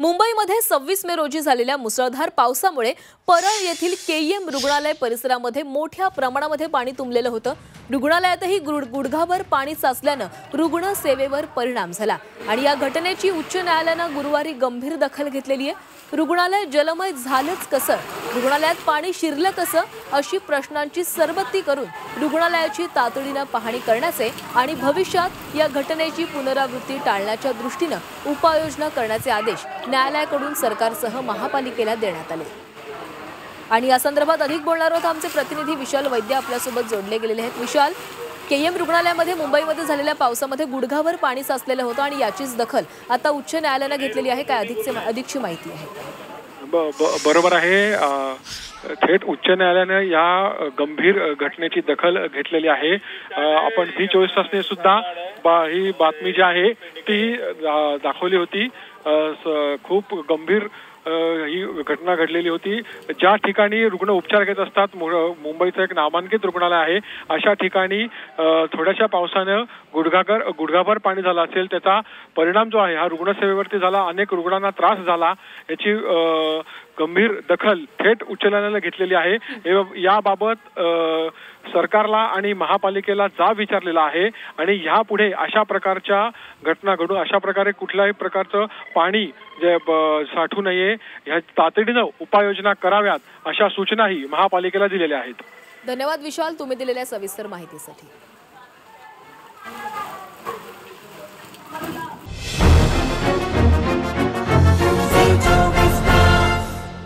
मुंबईमध्ये 26 मे रोजी झालेल्या मुसळधार पावसामुळे परळ येथील केईएम रुग्णालय परिसरामध्ये मोठ्या प्रमाणामध्ये पाणी तुंबलेलं होतं। रुग्णालयातही गुडघाभर पाणी साचल्याने रुग्ण सेवेवर परिणाम झाला आणि या घटनेची उच्च न्यायालयाने गुरुवारी गंभीर दखल घेतलेली आहे। रुग्णालय जलमय झालंच कसं, रुग्णालयात पाणी शिरलं कसं अशी प्रश्नांची सरबत्ती करून रुग्णालयाची तातडीने पाहणी करण्याचे आणि भविष्यात या घटनेची पुनरावृत्ती टाळण्याच्या दृष्टीने उपाययोजना करण्याचे आदेश न्यायालयाकडून सरकारसह महापालिकेला देण्यात आले। आणि या संदर्भात अधिक बोलणार आहोत आमचे प्रतिनिधी विशाल वैद्य आपल्यासोबत जोडले गेलेले आहेत। विशाल, केईएम रुग्णालयामध्ये मुंबईमध्ये झालेल्या पावसामध्ये गुडघाभर पाणी साचलेलं होतं आणि याचीच दखल आता उच्च न्यायालयाने घेतलेली आहे। काय अधिकची माहिती आहे? बरोबर आहे, थेट उच्च न्यायालयाने या गंभीर घटनेची दखल घेतलेली आहे। आपण झी 24 तासने सुद्धा ही बातमी जी आहे ती दाखवली होती। खूप गंभीर ही घटना घडलेली होती। ज्या ठिकाणी रुग्ण उपचार घेत असतात, मुंबईचं एक नामांकित रुग्णालय आहे, अशा ठिकाणी थोड्याशा पावसानं गुडघाभर पाणी झालं असेल, त्याचा परिणाम जो आहे हा रुग्णसेवेवरती झाला, अनेक रुग्णांना त्रास झाला। याची गंभीर दखल थेट उच्च न्यायालयाने घेतलेली आहे। याबाबत सरकारला आणि महापालिकेला जाब विचारलेला आहे आणि यापुढे अशा प्रकारच्या घटना घडून अशा प्रकारे कुठल्याही प्रकारचं पाणी जे साठू नये, ह्या तातडीने उपाययोजना कराव्यात अशा सूचनाही महापालिकेला दिलेल्या आहेत। धन्यवाद विशाल, तुम्ही दिलेल्या सविस्तर माहितीसाठी।